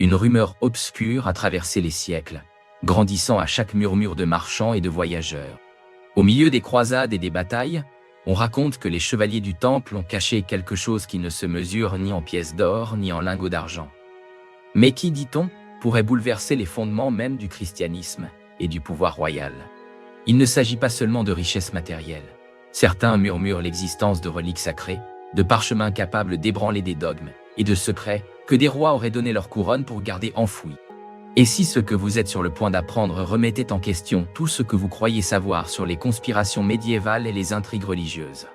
Une rumeur obscure a traversé les siècles, grandissant à chaque murmure de marchands et de voyageurs. Au milieu des croisades et des batailles, on raconte que les chevaliers du Temple ont caché quelque chose qui ne se mesure ni en pièces d'or ni en lingots d'argent. Mais qui, dit-on, pourrait bouleverser les fondements même du christianisme et du pouvoir royal. Il ne s'agit pas seulement de richesses matérielles. Certains murmurent l'existence de reliques sacrées, de parchemins capables d'ébranler des dogmes, et de secrets que des rois auraient donné leur couronne pour garder enfouis. Et si ce que vous êtes sur le point d'apprendre remettait en question tout ce que vous croyez savoir sur les conspirations médiévales et les intrigues religieuses?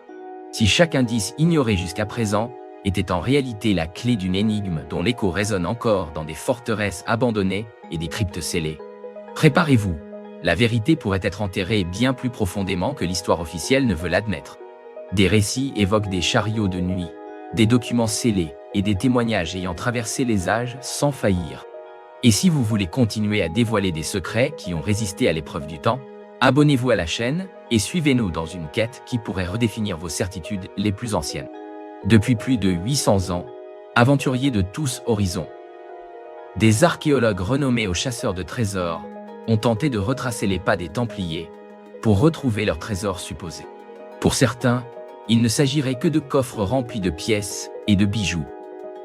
Si chaque indice ignoré jusqu'à présent était en réalité la clé d'une énigme dont l'écho résonne encore dans des forteresses abandonnées et des cryptes scellées, préparez-vous, la vérité pourrait être enterrée bien plus profondément que l'histoire officielle ne veut l'admettre. Des récits évoquent des chariots de nuit, des documents scellés et des témoignages ayant traversé les âges sans faillir. Et si vous voulez continuer à dévoiler des secrets qui ont résisté à l'épreuve du temps, abonnez-vous à la chaîne et suivez-nous dans une quête qui pourrait redéfinir vos certitudes les plus anciennes. Depuis plus de 800 ans, aventuriers de tous horizons, des archéologues renommés aux chasseurs de trésors ont tenté de retracer les pas des Templiers pour retrouver leurs trésors supposés. Pour certains, il ne s'agirait que de coffres remplis de pièces et de bijoux.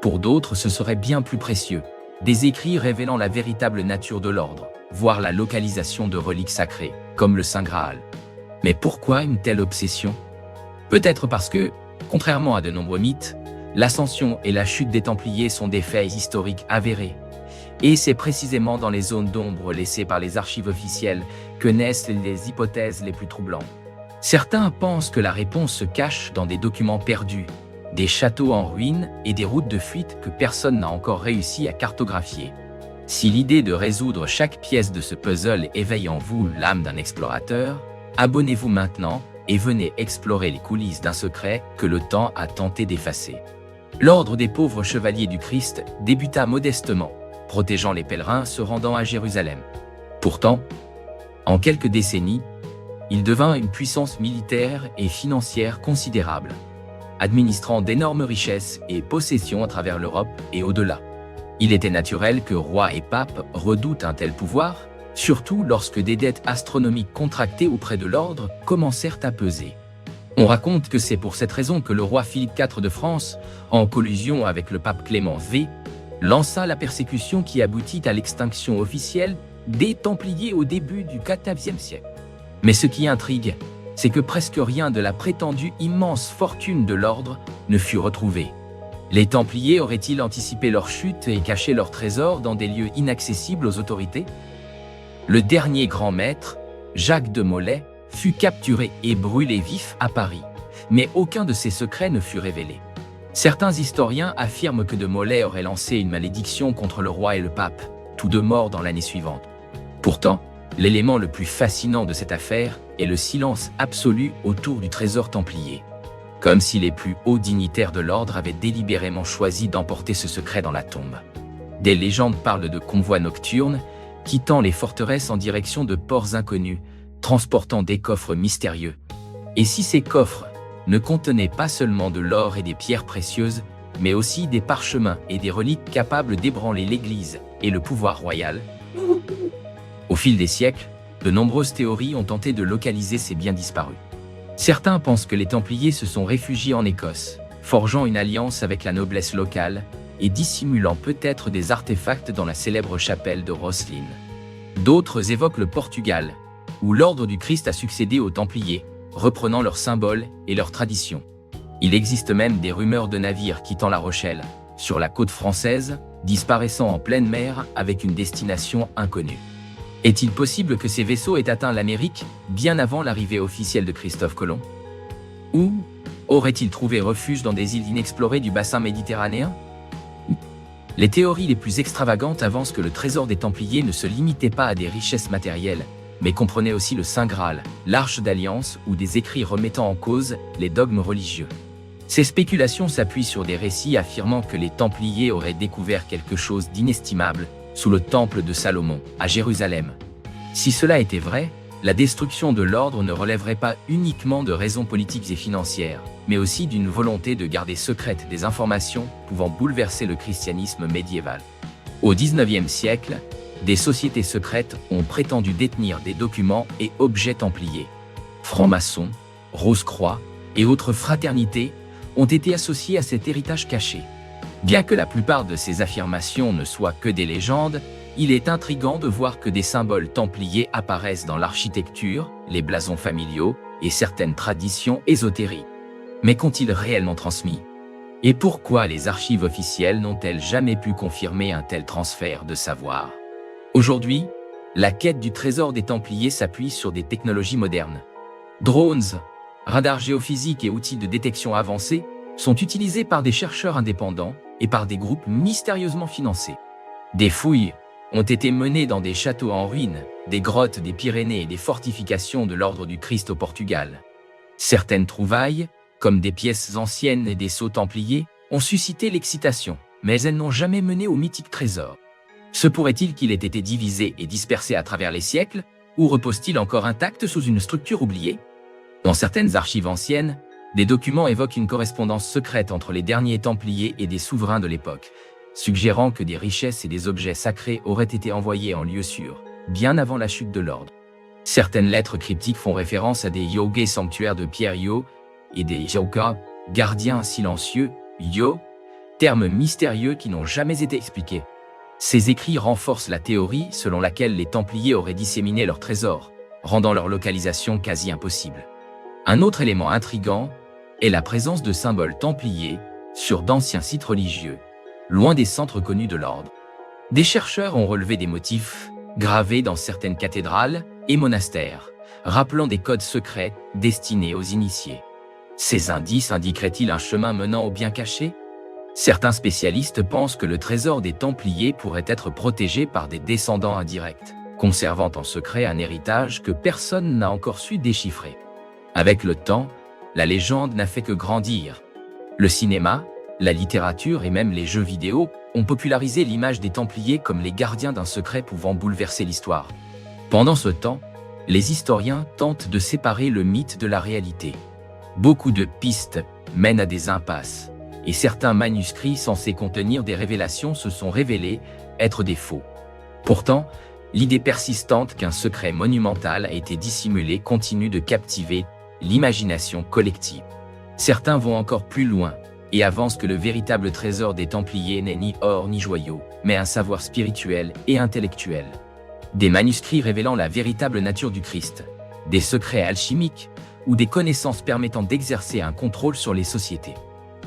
Pour d'autres, ce serait bien plus précieux, des écrits révélant la véritable nature de l'ordre, voire la localisation de reliques sacrées, comme le Saint Graal. Mais pourquoi une telle obsession? Peut-être parce que, contrairement à de nombreux mythes, l'ascension et la chute des Templiers sont des faits historiques avérés. Et c'est précisément dans les zones d'ombre laissées par les archives officielles que naissent les hypothèses les plus troublantes. Certains pensent que la réponse se cache dans des documents perdus, des châteaux en ruine et des routes de fuite que personne n'a encore réussi à cartographier. Si l'idée de résoudre chaque pièce de ce puzzle éveille en vous l'âme d'un explorateur, abonnez-vous maintenant et venez explorer les coulisses d'un secret que le temps a tenté d'effacer. L'ordre des pauvres chevaliers du Christ débuta modestement, protégeant les pèlerins se rendant à Jérusalem. Pourtant, en quelques décennies, il devint une puissance militaire et financière considérable, administrant d'énormes richesses et possessions à travers l'Europe et au-delà. Il était naturel que rois et papes redoutent un tel pouvoir, surtout lorsque des dettes astronomiques contractées auprès de l'ordre commencèrent à peser. On raconte que c'est pour cette raison que le roi Philippe IV de France, en collusion avec le pape Clément V, lança la persécution qui aboutit à l'extinction officielle des Templiers au début du XIVe siècle. Mais ce qui intrigue, c'est que presque rien de la prétendue immense fortune de l'ordre ne fut retrouvé. Les Templiers auraient-ils anticipé leur chute et caché leurs trésors dans des lieux inaccessibles aux autorités? Le dernier grand maître, Jacques de Molay, fut capturé et brûlé vif à Paris, mais aucun de ses secrets ne fut révélé. Certains historiens affirment que de Molay aurait lancé une malédiction contre le roi et le pape, tous deux morts dans l'année suivante. Pourtant, l'élément le plus fascinant de cette affaire est le silence absolu autour du trésor templier. Comme si les plus hauts dignitaires de l'ordre avaient délibérément choisi d'emporter ce secret dans la tombe. Des légendes parlent de convois nocturnes, quittant les forteresses en direction de ports inconnus, transportant des coffres mystérieux. Et si ces coffres ne contenaient pas seulement de l'or et des pierres précieuses, mais aussi des parchemins et des reliques capables d'ébranler l'Église et le pouvoir royal? Au fil des siècles, de nombreuses théories ont tenté de localiser ces biens disparus. Certains pensent que les Templiers se sont réfugiés en Écosse, forgeant une alliance avec la noblesse locale et dissimulant peut-être des artefacts dans la célèbre chapelle de Rosslyn. D'autres évoquent le Portugal, où l'ordre du Christ a succédé aux Templiers, reprenant leurs symboles et leurs traditions. Il existe même des rumeurs de navires quittant La Rochelle, sur la côte française, disparaissant en pleine mer avec une destination inconnue. Est-il possible que ces vaisseaux aient atteint l'Amérique bien avant l'arrivée officielle de Christophe Colomb? Ou auraient-ils trouvé refuge dans des îles inexplorées du bassin méditerranéen? Les théories les plus extravagantes avancent que le trésor des Templiers ne se limitait pas à des richesses matérielles, mais comprenait aussi le Saint Graal, l'Arche d'Alliance ou des écrits remettant en cause les dogmes religieux. Ces spéculations s'appuient sur des récits affirmant que les Templiers auraient découvert quelque chose d'inestimable sous le temple de Salomon, à Jérusalem. Si cela était vrai, la destruction de l'ordre ne relèverait pas uniquement de raisons politiques et financières, mais aussi d'une volonté de garder secrètes des informations pouvant bouleverser le christianisme médiéval. Au XIXe siècle, des sociétés secrètes ont prétendu détenir des documents et objets templiers. Francs-maçons, Rose-Croix et autres fraternités ont été associés à cet héritage caché. Bien que la plupart de ces affirmations ne soient que des légendes, il est intriguant de voir que des symboles templiers apparaissent dans l'architecture, les blasons familiaux et certaines traditions ésotériques. Mais qu'ont-ils réellement transmis? Et pourquoi les archives officielles n'ont-elles jamais pu confirmer un tel transfert de savoir? Aujourd'hui, la quête du trésor des Templiers s'appuie sur des technologies modernes. Drones, radars géophysiques et outils de détection avancés sont utilisés par des chercheurs indépendants et par des groupes mystérieusement financés. Des fouilles ont été menées dans des châteaux en ruine, des grottes des Pyrénées et des fortifications de l'Ordre du Christ au Portugal. Certaines trouvailles, comme des pièces anciennes et des sceaux templiers, ont suscité l'excitation, mais elles n'ont jamais mené au mythique trésor. Se pourrait-il qu'il ait été divisé et dispersé à travers les siècles, ou repose-t-il encore intact sous une structure oubliée? Dans certaines archives anciennes, des documents évoquent une correspondance secrète entre les derniers Templiers et des souverains de l'époque, suggérant que des richesses et des objets sacrés auraient été envoyés en lieu sûr, bien avant la chute de l'ordre. Certaines lettres cryptiques font référence à des yogis sanctuaires de Pierre Yo et des yoga, gardiens silencieux, Yo, termes mystérieux qui n'ont jamais été expliqués. Ces écrits renforcent la théorie selon laquelle les Templiers auraient disséminé leurs trésors, rendant leur localisation quasi impossible. Un autre élément intrigant est la présence de symboles templiers sur d'anciens sites religieux, loin des centres connus de l'ordre. Des chercheurs ont relevé des motifs gravés dans certaines cathédrales et monastères, rappelant des codes secrets destinés aux initiés. Ces indices indiqueraient-ils un chemin menant au bien caché? Certains spécialistes pensent que le trésor des Templiers pourrait être protégé par des descendants indirects, conservant en secret un héritage que personne n'a encore su déchiffrer. Avec le temps, la légende n'a fait que grandir. Le cinéma, la littérature et même les jeux vidéo ont popularisé l'image des Templiers comme les gardiens d'un secret pouvant bouleverser l'histoire. Pendant ce temps, les historiens tentent de séparer le mythe de la réalité. Beaucoup de pistes mènent à des impasses, et certains manuscrits censés contenir des révélations se sont révélés être des faux. Pourtant, l'idée persistante qu'un secret monumental a été dissimulé continue de captiver l'imagination collective. Certains vont encore plus loin et avancent que le véritable trésor des Templiers n'est ni or ni joyau, mais un savoir spirituel et intellectuel. Des manuscrits révélant la véritable nature du Christ, des secrets alchimiques ou des connaissances permettant d'exercer un contrôle sur les sociétés.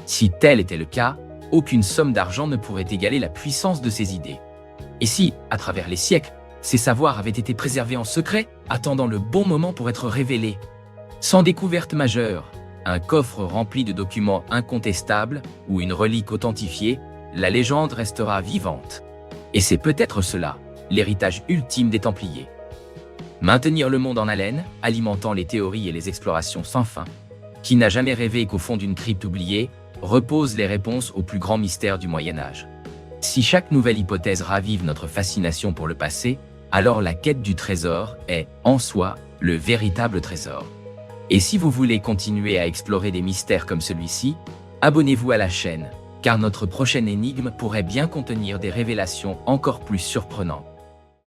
Si tel était le cas, aucune somme d'argent ne pourrait égaler la puissance de ces idées. Et si, à travers les siècles, ces savoirs avaient été préservés en secret, attendant le bon moment pour être révélés? Sans découverte majeure, un coffre rempli de documents incontestables ou une relique authentifiée, la légende restera vivante. Et c'est peut-être cela, l'héritage ultime des Templiers. Maintenir le monde en haleine, alimentant les théories et les explorations sans fin. Qui n'a jamais rêvé qu'au fond d'une crypte oubliée, reposent les réponses aux plus grands mystères du Moyen-Âge. Si chaque nouvelle hypothèse ravive notre fascination pour le passé, alors la quête du trésor est, en soi, le véritable trésor. Et si vous voulez continuer à explorer des mystères comme celui-ci, abonnez-vous à la chaîne, car notre prochaine énigme pourrait bien contenir des révélations encore plus surprenantes.